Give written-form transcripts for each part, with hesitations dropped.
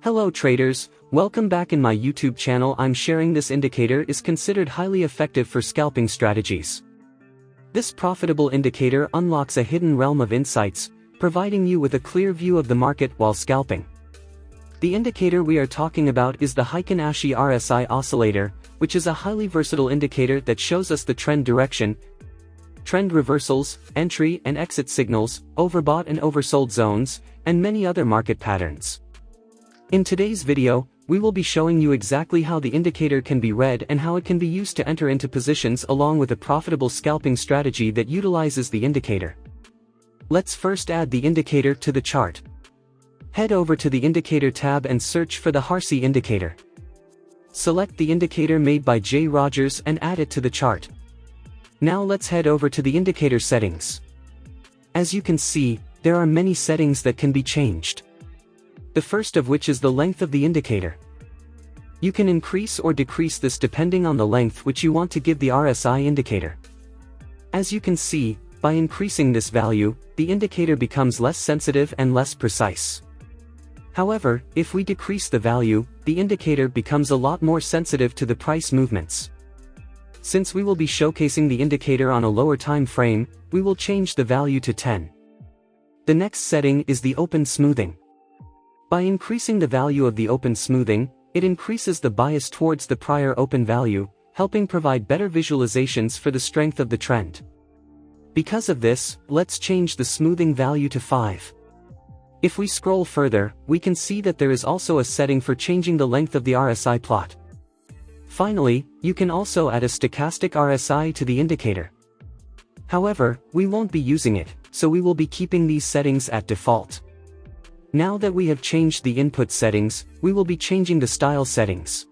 Hello traders, welcome back in my YouTube channel. I'm sharing this indicator is considered highly effective for scalping strategies. This profitable indicator unlocks a hidden realm of insights, providing you with a clear view of the market while scalping. The indicator we are talking about is the Heiken Ashi RSI oscillator, which is a highly versatile indicator that shows us the trend direction, trend reversals, entry and exit signals, overbought and oversold zones, and many other market patterns. In today's video, we will be showing you exactly how the indicator can be read and how it can be used to enter into positions along with a profitable scalping strategy that utilizes the indicator. Let's first add the indicator to the chart. Head over to the Indicator tab and search for the RSI indicator. Select the indicator made by J. Rogers and add it to the chart. Now let's head over to the indicator settings. As you can see, there are many settings that can be changed. The first of which is the length of the indicator. You can increase or decrease this depending on the length which you want to give the RSI indicator. As you can see, by increasing this value, the indicator becomes less sensitive and less precise. However, if we decrease the value, the indicator becomes a lot more sensitive to the price movements. Since we will be showcasing the indicator on a lower time frame, we will change the value to 10. The next setting is the open smoothing. By increasing the value of the open smoothing, it increases the bias towards the prior open value, helping provide better visualizations for the strength of the trend. Because of this, let's change the smoothing value to 5. If we scroll further, we can see that there is also a setting for changing the length of the RSI plot. Finally, you can also add a stochastic RSI to the indicator. However, we won't be using it, so we will be keeping these settings at default. Now that we have changed the input settings, we will be changing the style settings.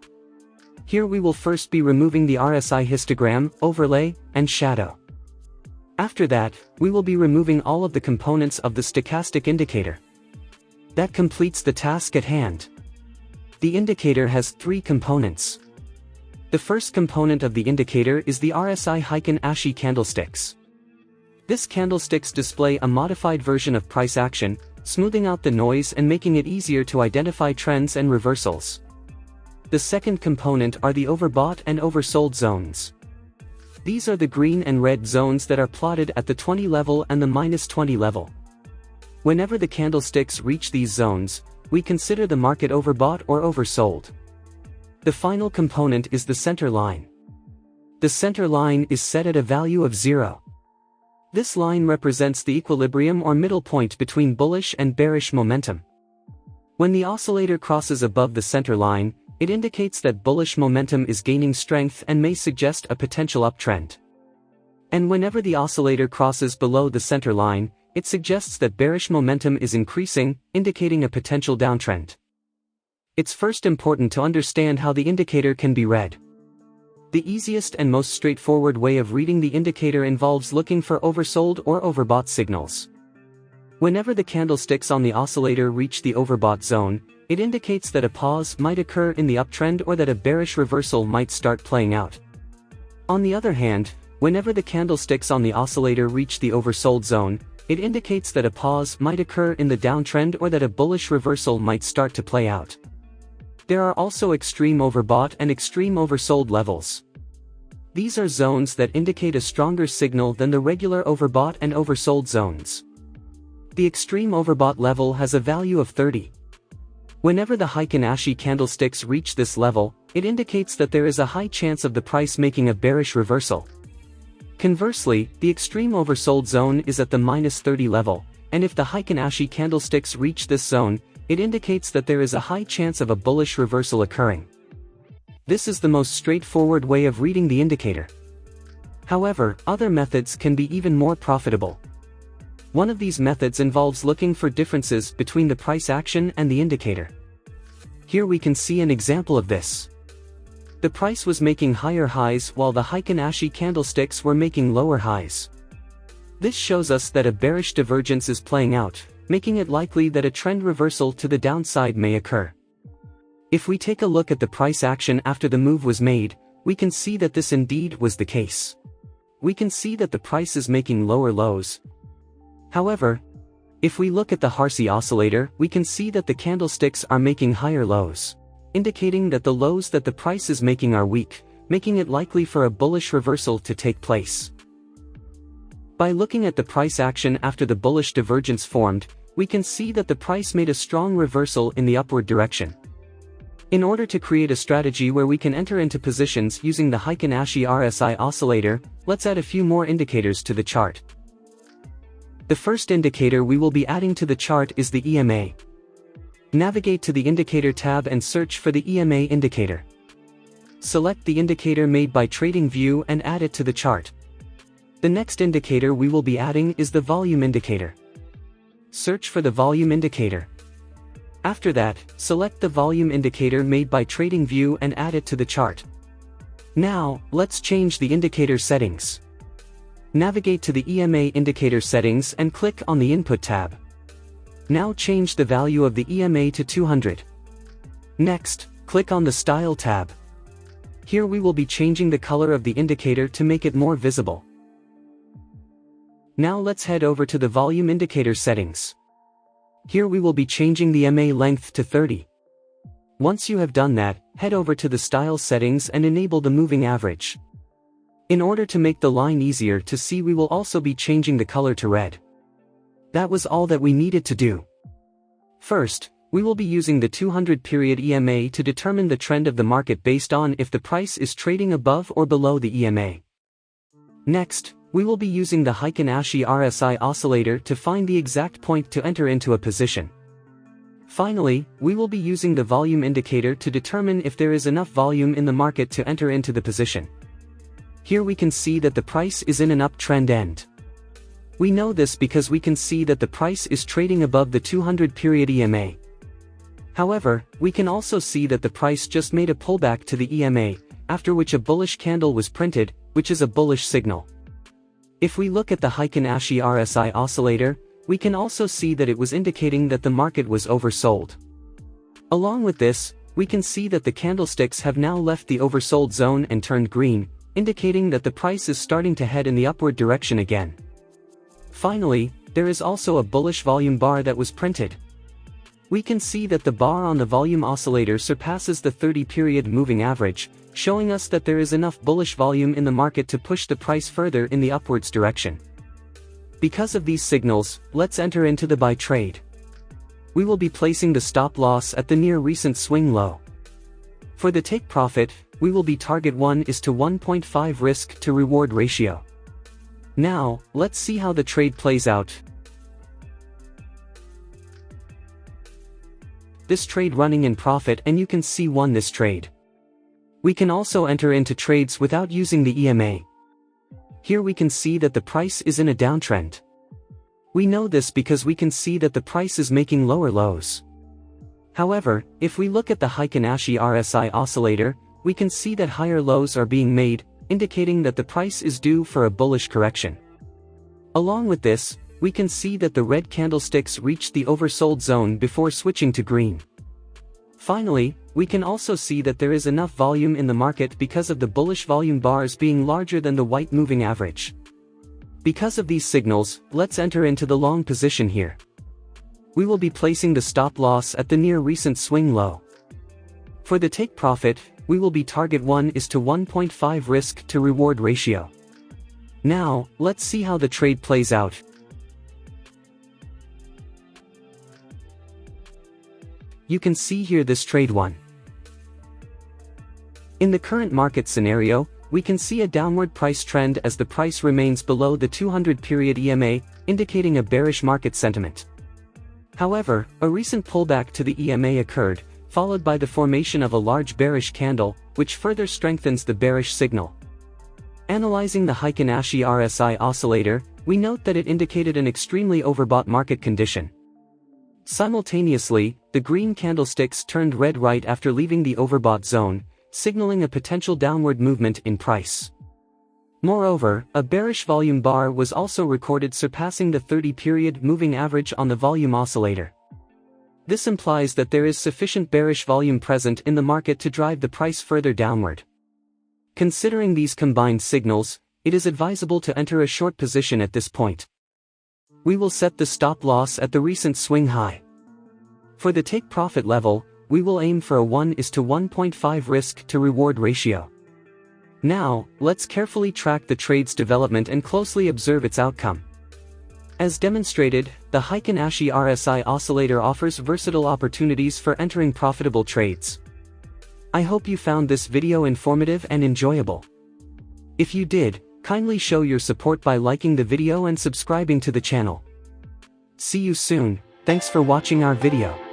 Here we will first be removing the RSI histogram, overlay, and shadow. After that, we will be removing all of the components of the stochastic indicator. That completes the task at hand. The indicator has 3 components. The first component of the indicator is the RSI Heiken Ashi candlesticks. This candlesticks display a modified version of price action, smoothing out the noise and making it easier to identify trends and reversals. The second component are the overbought and oversold zones. These are the green and red zones that are plotted at the 20 level and the -20 level. Whenever the candlesticks reach these zones, we consider the market overbought or oversold. The final component is the center line. The center line is set at a value of 0. This line represents the equilibrium or middle point between bullish and bearish momentum. When the oscillator crosses above the center line, it indicates that bullish momentum is gaining strength and may suggest a potential uptrend. And whenever the oscillator crosses below the center line, it suggests that bearish momentum is increasing, indicating a potential downtrend. It's first important to understand how the indicator can be read. The easiest and most straightforward way of reading the indicator involves looking for oversold or overbought signals. Whenever the candlesticks on the oscillator reach the overbought zone, it indicates that a pause might occur in the uptrend or that a bearish reversal might start playing out. On the other hand, whenever the candlesticks on the oscillator reach the oversold zone, it indicates that a pause might occur in the downtrend or that a bullish reversal might start to play out. There are also extreme overbought and extreme oversold levels. These are zones that indicate a stronger signal than the regular overbought and oversold zones. The extreme overbought level has a value of 30. Whenever the Heiken Ashi candlesticks reach this level, it indicates that there is a high chance of the price making a bearish reversal. Conversely, the extreme oversold zone is at the -30 level, and if the Heiken Ashi candlesticks reach this zone, it indicates that there is a high chance of a bullish reversal occurring. This is the most straightforward way of reading the indicator. However, other methods can be even more profitable. One of these methods involves looking for differences between the price action and the indicator. Here we can see an example of this. The price was making higher highs while the Heiken Ashi candlesticks were making lower highs. This shows us that a bearish divergence is playing out, making it likely that a trend reversal to the downside may occur. If we take a look at the price action after the move was made, we can see that this indeed was the case. We can see that the price is making lower lows. However, If we look at the Heiken oscillator, we can see that the candlesticks are making higher lows, indicating that the lows that the price is making are weak, making it likely for a bullish reversal to take place. By looking at the price action after the bullish divergence formed, we can see that the price made a strong reversal in the upward direction. In order to create a strategy where we can enter into positions using the Heiken Ashi RSI oscillator, let's add a few more indicators to the chart. The first indicator we will be adding to the chart is the EMA. Navigate to the Indicator tab and search for the EMA indicator. Select the indicator made by Tradingview and add it to the chart. The next indicator we will be adding is the volume indicator. Search for the volume indicator. After that, select the volume indicator made by Tradingview and add it to the chart. Now, let's change the indicator settings. Navigate to the EMA indicator settings and click on the Input tab. Now change the value of the EMA to 200. Next, click on the Style tab. Here we will be changing the color of the indicator to make it more visible. Now let's head over to the volume indicator settings. Here we will be changing the EMA length to 30. Once you have done that, head over to the Style settings and enable the moving average. In order to make the line easier to see, we will also be changing the color to red. That was all that we needed to do. First, we will be using the 200 period EMA to determine the trend of the market based on if the price is trading above or below the EMA. Next, we will be using the Heiken Ashi RSI oscillator to find the exact point to enter into a position. Finally, we will be using the volume indicator to determine if there is enough volume in the market to enter into the position. Here we can see that the price is in an uptrend end. We know this because we can see that the price is trading above the 200 period EMA. However, we can also see that the price just made a pullback to the EMA, after which a bullish candle was printed, which is a bullish signal. If we look at the Heiken Ashi RSI oscillator, we can also see that it was indicating that the market was oversold. Along with this, we can see that the candlesticks have now left the oversold zone and turned green, indicating that the price is starting to head in the upward direction again. Finally, there is also a bullish volume bar that was printed. We can see that the bar on the volume oscillator surpasses the 30-period moving average, showing us that there is enough bullish volume in the market to push the price further in the upwards direction. Because of these signals, let's enter into the buy trade. We will be placing the stop loss at the near recent swing low. For the take profit, we will be target 1 is to 1.5 risk to reward ratio. Now, let's see how the trade plays out. This trade running in profit, and you can see won this trade. We can also enter into trades without using the EMA. Here we can see that the price is in a downtrend. We know this because we can see that the price is making lower lows. However, if we look at the Heiken Ashi RSI oscillator, we can see that higher lows are being made, indicating that the price is due for a bullish correction. Along with this, we can see that the red candlesticks reached the oversold zone before switching to green. Finally, we can also see that there is enough volume in the market because of the bullish volume bars being larger than the white moving average. Because of these signals, let's enter into the long position here. We will be placing the stop loss at the near recent swing low. For the take profit, we will be target 1 is to 1.5 risk to reward ratio. Now, let's see how the trade plays out. You can see here this trade won. In the current market scenario, we can see a downward price trend as the price remains below the 200 period EMA, indicating a bearish market sentiment. However, a recent pullback to the EMA occurred, followed by the formation of a large bearish candle, which further strengthens the bearish signal. Analyzing the Heiken Ashi RSI oscillator, we note that it indicated an extremely overbought market condition. Simultaneously, the green candlesticks turned red right after leaving the overbought zone, signaling a potential downward movement in price. Moreover, a bearish volume bar was also recorded surpassing the 30-period moving average on the volume oscillator. This implies that there is sufficient bearish volume present in the market to drive the price further downward. Considering these combined signals, it is advisable to enter a short position at this point. We will set the stop loss at the recent swing high. For the take profit level, we will aim for a 1:1.5 risk to reward ratio. Now, let's carefully track the trade's development and closely observe its outcome. As demonstrated, the Heiken Ashi RSI oscillator offers versatile opportunities for entering profitable trades. I hope you found this video informative and enjoyable. If you did, kindly show your support by liking the video and subscribing to the channel. See you soon. Thanks for watching our video.